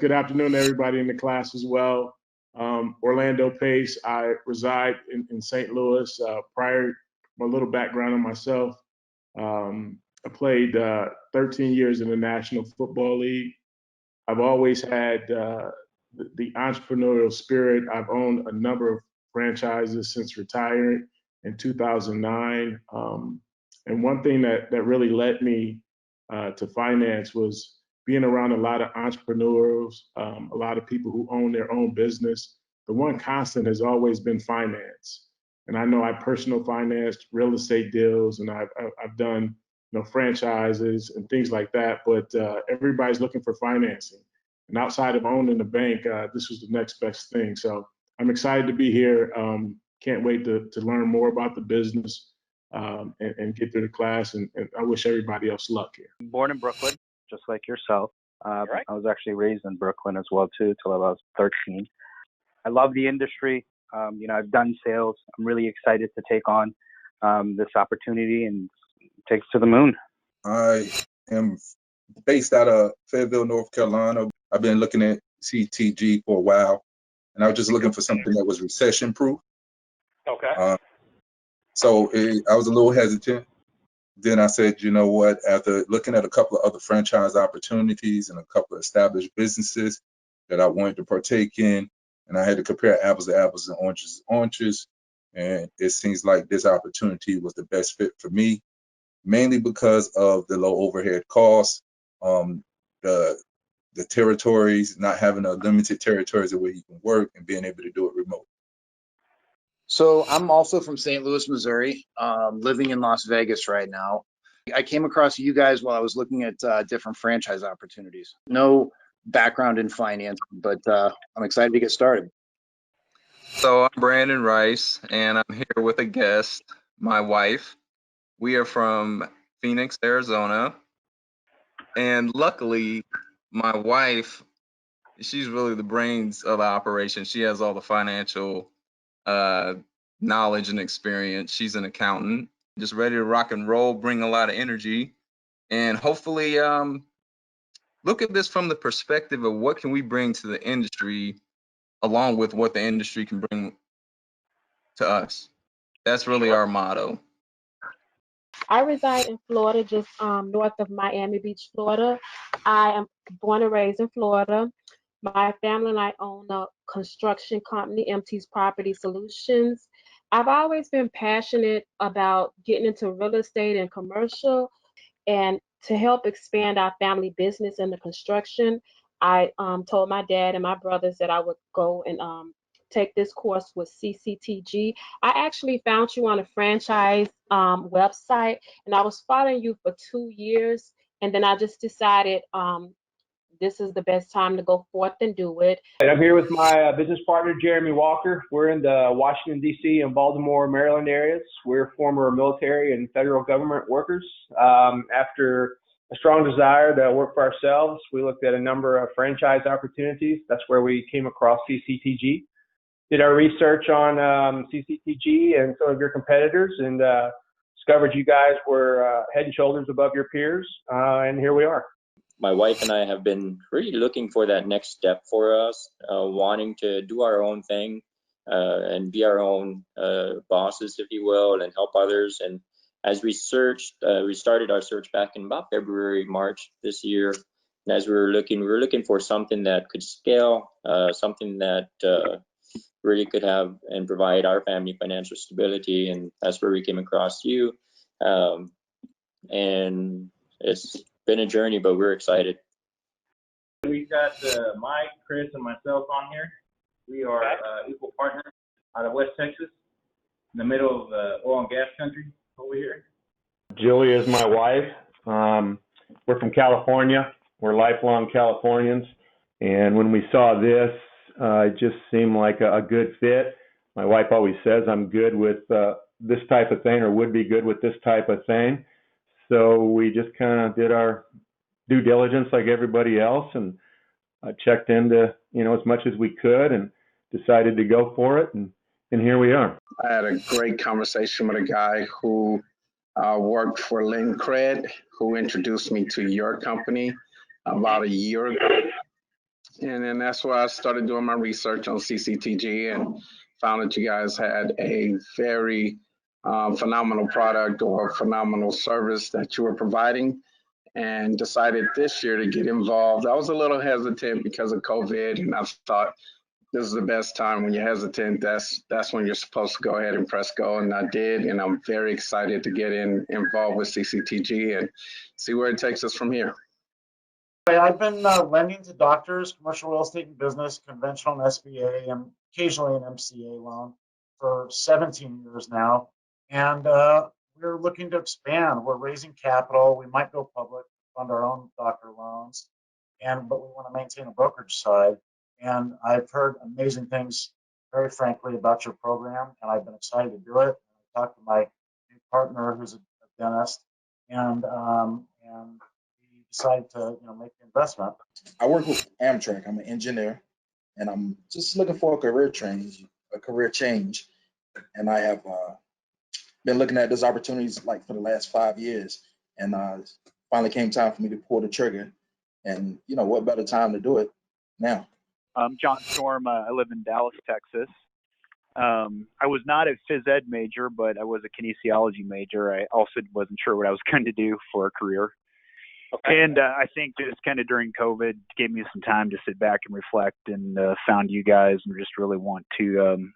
Good afternoon to everybody in the class as well. Orlando Pace. I reside in St. Louis. Prior, a little background on myself. I played 13 years in the National Football League. I've always had the entrepreneurial spirit. I've owned a number of franchises since retiring in 2009. And one thing that really led me to finance was being around a lot of entrepreneurs, a lot of people who own their own business. The one constant has always been finance. And I know I personal financed real estate deals, and I've done franchises and things like that. But everybody's looking for financing. And outside of owning a bank, this was the next best thing. So I'm excited to be here. Can't wait to learn more about the business and get through the class. And I wish everybody else luck here. Born in Brooklyn, just like yourself. Right. I was actually raised in Brooklyn as well too, till I was 13. I love the industry. I've done sales. I'm really excited to take on this opportunity and take us to the moon. I am based out of Fayetteville, North Carolina. I've been looking at CCTG for a while, and I was just looking for something that was recession-proof. Okay. I was a little hesitant. Then I said, you know what, after looking at a couple of other franchise opportunities and a couple of established businesses that I wanted to partake in, and I had to compare apples to apples and oranges to oranges, and it seems like this opportunity was the best fit for me, mainly because of the low overhead costs, the territories, not having a limited territories where you can work and being able to do it remote. So I'm also from St. Louis, Missouri, living in Las Vegas right now. I came across you guys while I was looking at different franchise opportunities. No background in finance, but I'm excited to get started. So I'm Brandon Rice, and I'm here with a guest, my wife. We are from Phoenix, Arizona. And luckily, my wife, she's really the brains of the operation. She has all the financial knowledge and experience. She's an accountant, just ready to rock and roll, bring a lot of energy, and hopefully look at this from the perspective of what can we bring to the industry along with what the industry can bring to us. That's really our motto. I reside in Florida, just north of Miami Beach, Florida. I am born and raised in Florida. My family and I own a construction company, MT's Property Solutions. I've always been passionate about getting into real estate and commercial, and to help expand our family business in the construction, I told my dad and my brothers that I would go and take this course with CCTG. I actually found you on a franchise website, and I was following you for 2 years, and then I just decided this is the best time to go forth and do it. And I'm here with my business partner, Jeremy Walker. We're in the Washington, D.C. and Baltimore, Maryland areas. We're former military and federal government workers. After a strong desire to work for ourselves, we looked at a number of franchise opportunities. That's where we came across CCTG. Did our research on CCTG and some of your competitors, and discovered you guys were head and shoulders above your peers, and here we are. My wife and I have been really looking for that next step for us, wanting to do our own thing and be our own bosses, if you will, and help others. And as we searched, we started our search back in about February, March this year. And as we were looking for something that could scale, something that really could have and provide our family financial stability. And that's where we came across you. And it's been a journey, but we're excited. We've got Mike, Chris, and myself on here. We are equal partners out of West Texas, in the middle of oil and gas country over here. Julia is my wife. We're from California. We're lifelong Californians. And when we saw this, it just seemed like a good fit. My wife always says I'm good with this type of thing, or would be good with this type of thing. So we just kind of did our due diligence like everybody else, and checked into as much as we could, and decided to go for it, and here we are. I had a great conversation with a guy who worked for LendCred, who introduced me to your company about a year ago. And then that's why I started doing my research on CCTG and found that you guys had a very phenomenal product or phenomenal service that you were providing, and decided this year to get involved. I was a little hesitant because of COVID, and I thought this is the best time. When you're hesitant, that's when you're supposed to go ahead and press go, and I did, and I'm very excited to get involved with CCTG and see where it takes us from here. I've been lending to doctors, commercial real estate and business, conventional and SBA, and occasionally an MCA loan for 17 years now. And we're looking to expand. We're raising capital. We might go public, fund our own doctor loans, but we want to maintain a brokerage side. And I've heard amazing things, very frankly, about your program, and I've been excited to do it. I talked to my new partner, who's a dentist, and we decided to make the investment. I work with Amtrak. I'm an engineer, and I'm just looking for a career change. And I have been looking at those opportunities like for the last 5 years, and finally came time for me to pull the trigger. And what better time to do it now? I'm John Storm. I live in Dallas, Texas. I was not a phys ed major, but I was a kinesiology major. I also wasn't sure what I was going to do for a career. Okay. And I think just kind of during COVID gave me some time to sit back and reflect, and found you guys and just really want to,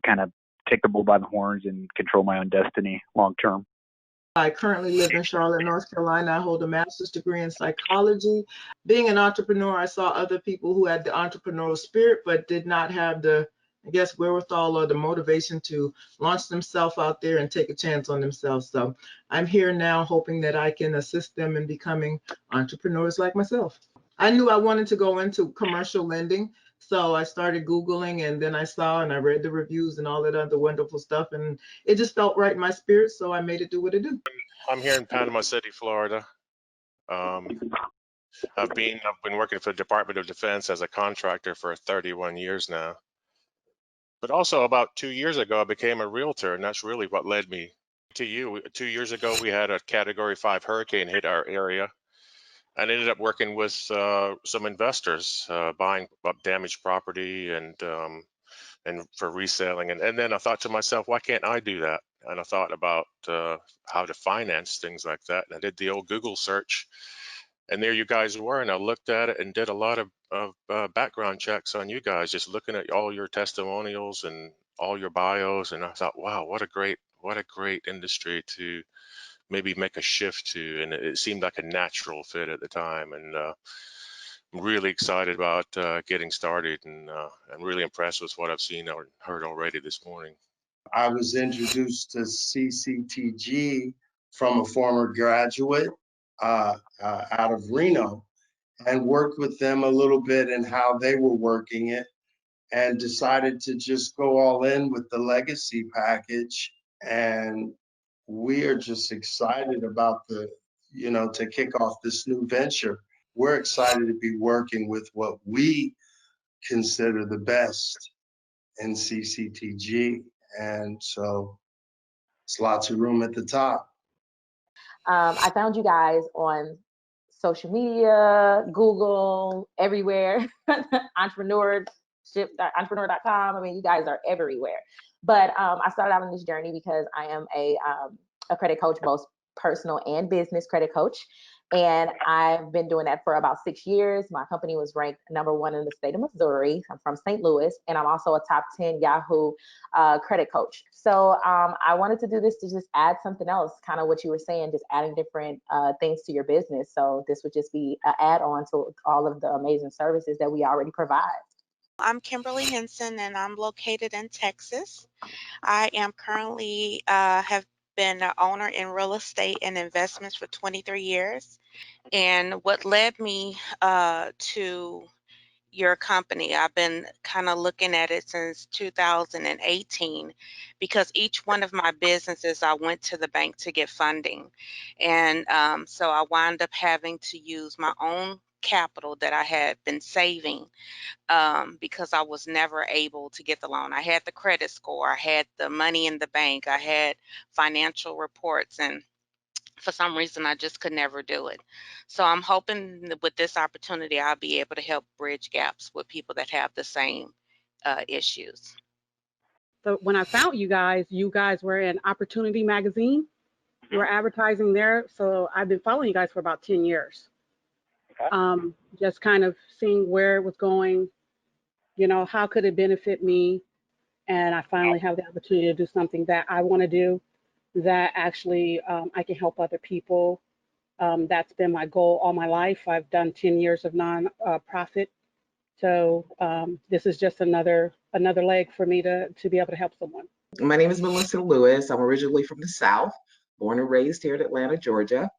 kind of take the bull by the horns and control my own destiny long term. I currently live in Charlotte, North Carolina. I hold a master's degree in psychology. Being an entrepreneur, I saw other people who had the entrepreneurial spirit, but did not have the, wherewithal or the motivation to launch themselves out there and take a chance on themselves. So I'm here now hoping that I can assist them in becoming entrepreneurs like myself. I knew I wanted to go into commercial lending. So I started Googling, and then I saw and I read the reviews and all that other wonderful stuff, and it just felt right in my spirit, so I made it do what it do. I'm here in Panama City, Florida. I've been working for the Department of Defense as a contractor for 31 years now. But also about 2 years ago, I became a realtor, and that's really what led me to you. 2 years ago, we had a Category 5 hurricane hit our area. And ended up working with some investors, buying up damaged property and for reselling. And then I thought to myself, why can't I do that? And I thought about how to finance things like that. And I did the old Google search, and there you guys were. And I looked at it and did a lot of background checks on you guys, just looking at all your testimonials and all your bios. And I thought, wow, what a great industry to maybe make a shift to, and it seemed like a natural fit at the time. And I'm really excited about getting started, and I'm really impressed with what I've seen or heard already this morning. I was introduced to CCTG from a former graduate out of Reno, and worked with them a little bit and how they were working it, and decided to just go all in with the legacy package. And we are just excited about to kick off this new venture. We're excited to be working with what we consider the best in CCTG. And so it's lots of room at the top. I found you guys on social media, Google, everywhere, entrepreneur.com. I mean, you guys are everywhere. But I started out on this journey because I am a credit coach, both personal and business credit coach. And I've been doing that for about 6 years. My company was ranked #1 in the state of Missouri. I'm from St. Louis, and I'm also a top 10 Yahoo credit coach. So I wanted to do this to just add something else, kind of what you were saying, just adding different things to your business. So this would just be an add-on to all of the amazing services that we already provide. I'm Kimberly Henson, and I'm located in Texas. I am currently have been an owner in real estate and investments for 23 years. And what led me to your company, I've been kind of looking at it since 2018, because each one of my businesses, I went to the bank to get funding. And so I wound up having to use my own capital that I had been saving, because I was never able to get the loan. I had the credit score, I had the money in the bank, I had financial reports, and For some reason, I just could never do it. So I'm hoping that with this opportunity, I'll be able to help bridge gaps with people that have the same issues. So when I found you guys were in Opportunity Magazine. You were advertising there. So I've been following you guys for about 10 years. Just kind of seeing where it was going, how could it benefit me? And I finally have the opportunity to do something that I want to do, that actually I can help other people. That's been my goal all my life. I've done 10 years of non-profit. So this is just another leg for me to be able to help someone. My name is Melissa Lewis. I'm originally from the South, born and raised here in Atlanta, Georgia.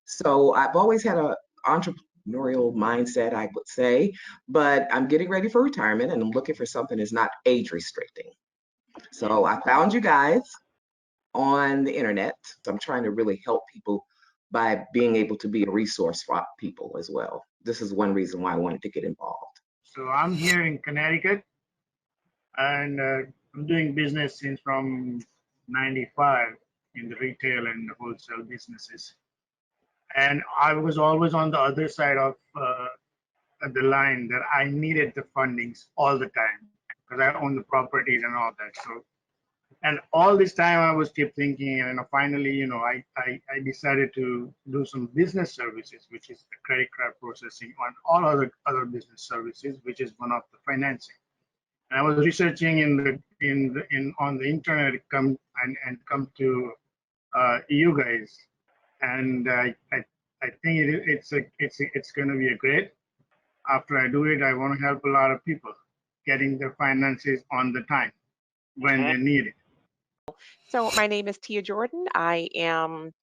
So I've always had an entrepreneurial mindset, I would say, but I'm getting ready for retirement and I'm looking for something that's not age restricting. So I found you guys on the internet. So I'm trying to really help people by being able to be a resource for people as well. This is one reason why I wanted to get involved. So I'm here in Connecticut, and I'm doing business since from '95 in the retail and wholesale businesses. And I was always on the other side of the line that I needed the fundings all the time because I own the properties and all that. So, and all this time I was keep thinking, and finally, I decided to do some business services, which is the credit card processing on all other business services, which is one of the financing. And I was researching on the internet, come to you guys, and I think it's going to be a great. After I do it, I want to help a lot of people getting their finances on the time when they need it. So my name is Tia Jordan. I am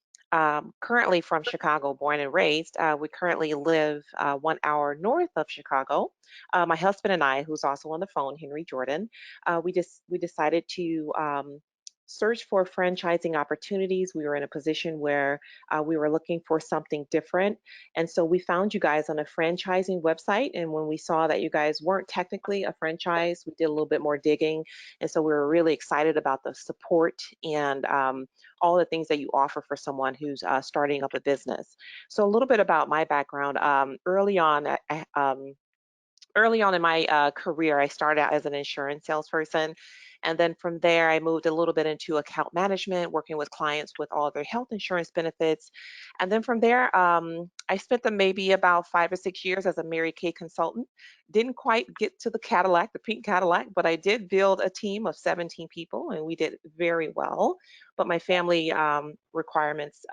currently from Chicago, born and raised. We currently live 1 hour north of Chicago. My husband and I, who's also on the phone, Henry Jordan, we decided to search for franchising opportunities. We were in a position where we were looking for something different. And so we found you guys on a franchising website. And when we saw that you guys weren't technically a franchise, we did a little bit more digging. And so we were really excited about the support and all the things that you offer for someone who's starting up a business. So a little bit about my background. Early on in my career, I started out as an insurance salesperson. And then from there, I moved a little bit into account management, working with clients with all their health insurance benefits. And then from there, I spent maybe about 5 or 6 years as a Mary Kay consultant. Didn't quite get to the Cadillac, the pink Cadillac, but I did build a team of 17 people and we did very well. But my family requirements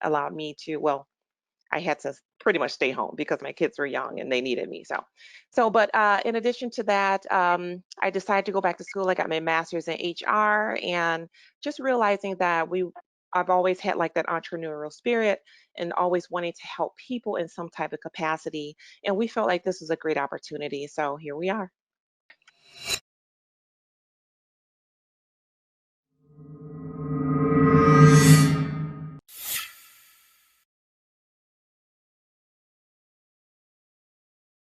allowed me to, well, I had to pretty much stay home because my kids were young and they needed me. But in addition to that, I decided to go back to school. I got my master's in HR and just realizing that I've always had like that entrepreneurial spirit and always wanting to help people in some type of capacity. And we felt like this was a great opportunity. So here we are.